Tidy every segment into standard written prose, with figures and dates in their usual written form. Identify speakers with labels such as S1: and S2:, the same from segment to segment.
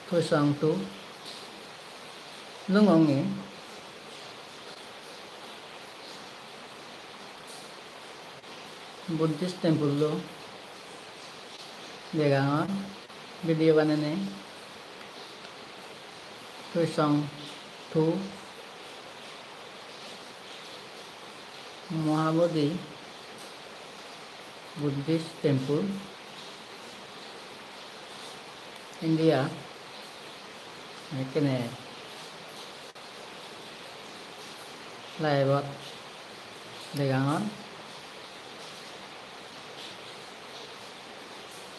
S1: thôi sang tu lung ông nghe Buddhist temple lo degangot video banane thôi sang tu Mahabodhi Buddhist temple India cái này lại bot degangot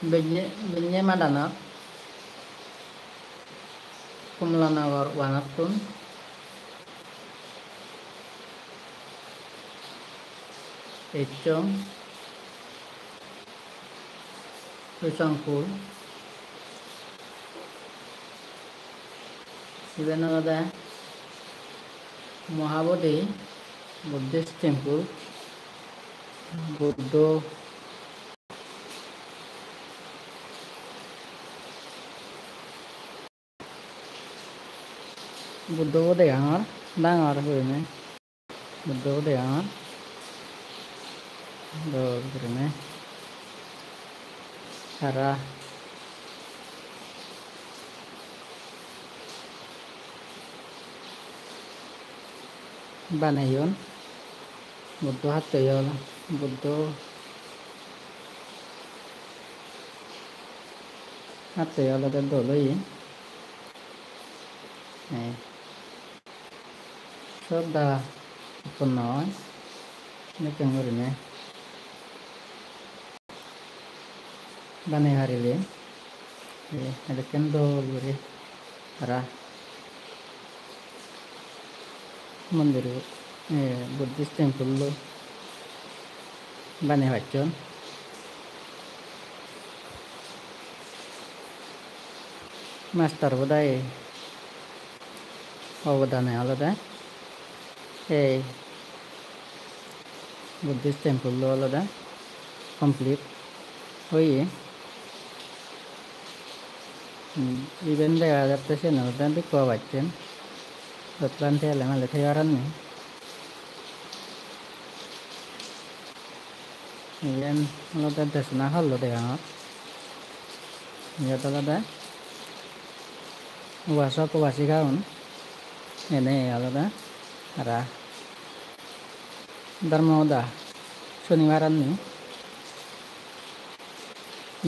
S1: Binye Madana Kumlanagar Wanatun Echong Susangpur even another Mahabodhi Buddhist temple Buddha Buddha degangot đang ở rồi này Buddha degangot rồi này Hara Banayon Buddha Hatayol Buddha Hatayol là tên đồ lấy này sớm đa còn nói nó chẳng rồi nè ban này hari lên ada candle rồi ra mandir Buddhist temple lo ban này hoạt chốn master bodai অবদানে আলাদা এই Buddhist temple আলাদা complete হয়ে even দেখা যাচ্ছে না ওটা দেখতে পাচ্ছেন রতলান থেকে মালে থেকে আর নেই ইভেন আলাদা দেশনা হল দেখা ইয়াত আলাদা ওয়াসক ওয়াসিকাউন ini alatnya arah Dharmoda Shoniwaran nih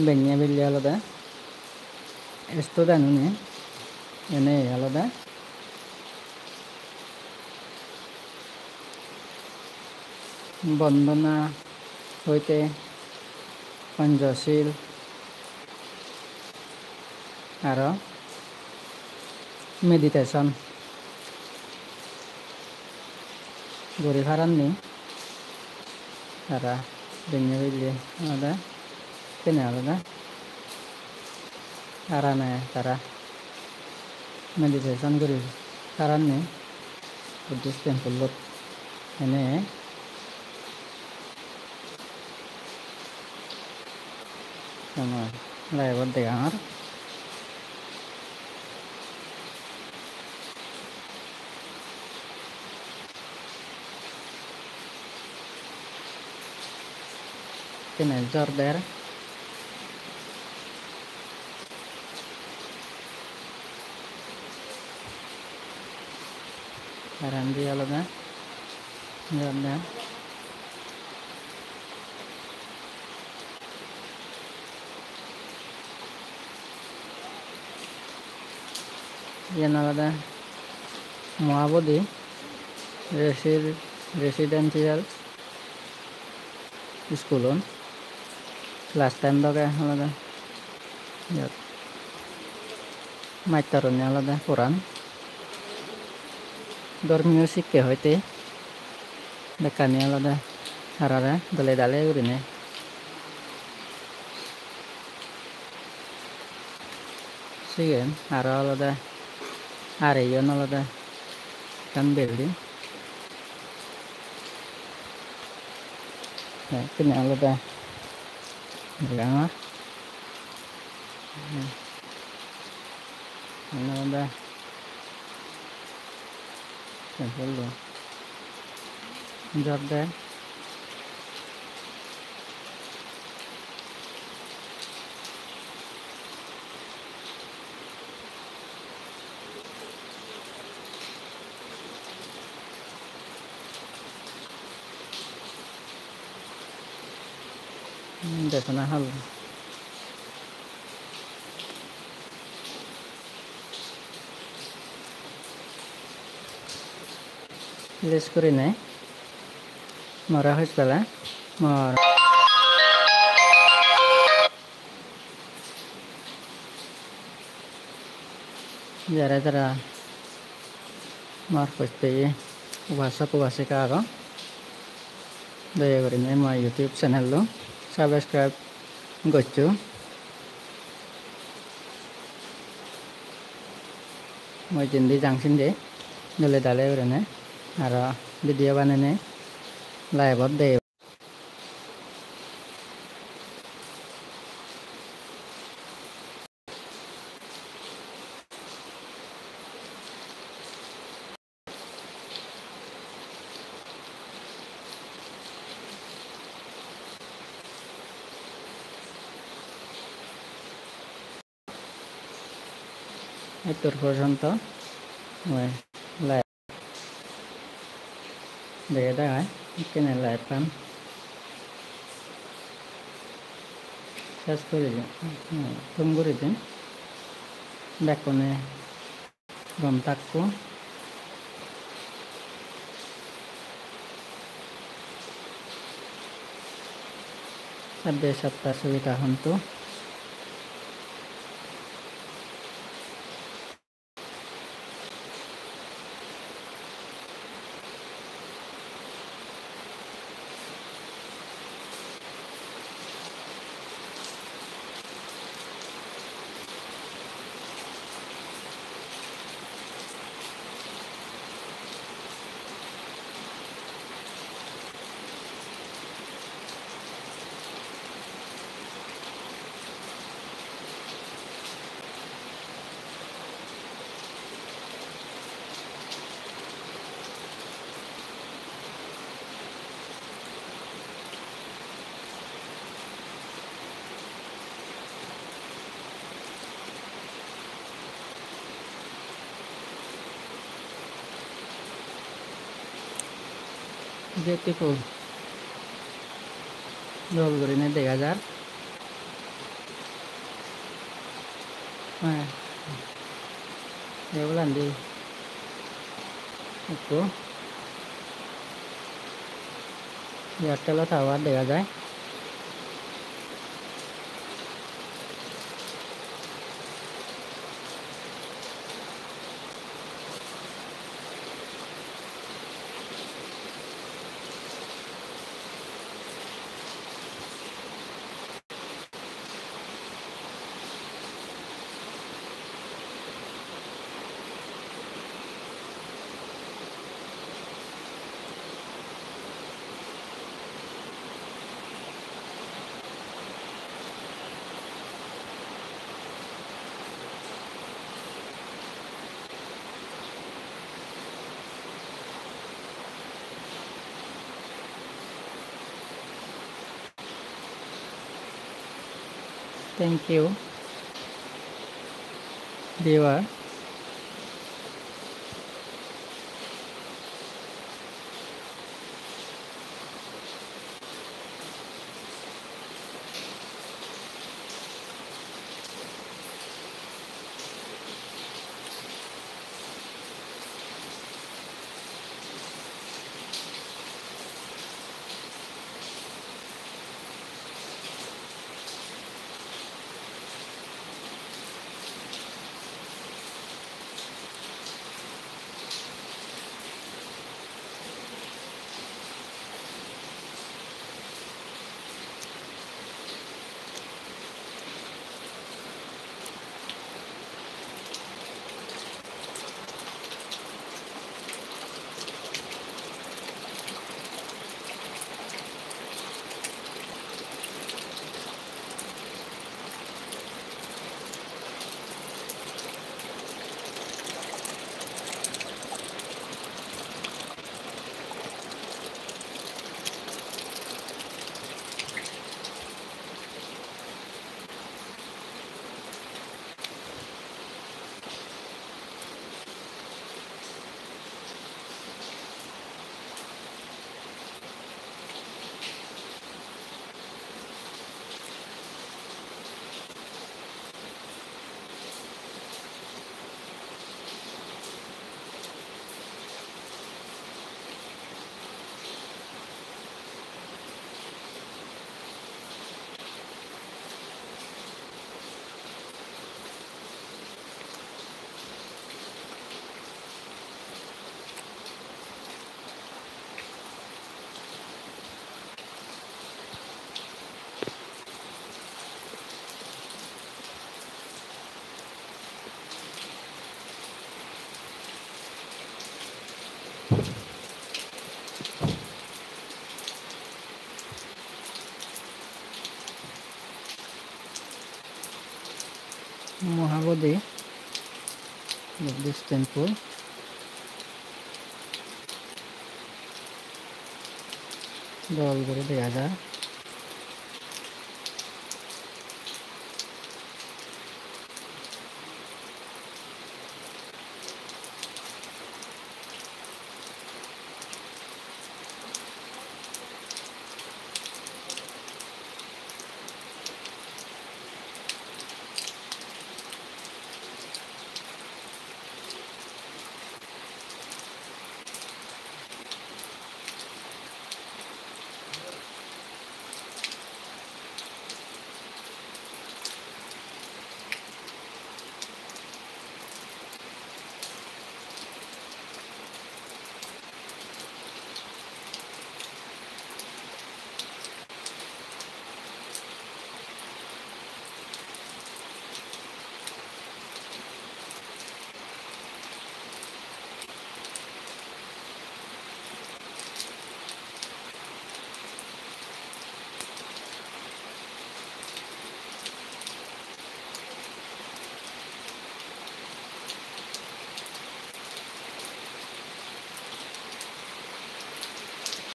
S1: banyak beli alatnya student ini alatnya বন্দনা হইতে পঞ্চশীল আর meditation gori faran nih arah dengan beli ada kenal ada arahnya arah meditation gori faran nih Buddhist temple ini sama lewat dengar kena Jordan karan dia loh Jordan yang ada Mahabodhi residential school on class 10 dok ya alada ya maiternya alada Quran dor music ke hoite dekane alada harara dale dale urine sigen hara alada are yon alada kan building ya kena alada ya Ano ba? Simple lo. Job there. দেখো না হল race করে নেয় মরা হয়েছে পেলা মরা যারা যারা মার করতে উপাসক উপাসিকা আরো দয়া করে আমার ইউটিউব চ্যানেল সাবস্ক্রাইব করছো মই জিন্দি জাংসিন দে দলে দালে ওরনে আর ভিডিও বানানে লাইভত দে এতর পর্যন্ত লাইভ দেখে দেখায় কেন লাইভ পান শেষ করে দিন তুমি করে দিন বেকনে গম থাকবো সাব্বে সপ্তাহ সুবিধা হতো beautiful জল করে নে দেখা যার হ্যাঁ এগুলো আনদি একটু এয়ারটেলও টাওয়ার দেখা যায় Thank you, viewer. Mahabodhi Buddhist temple জল করে দেখা যায়।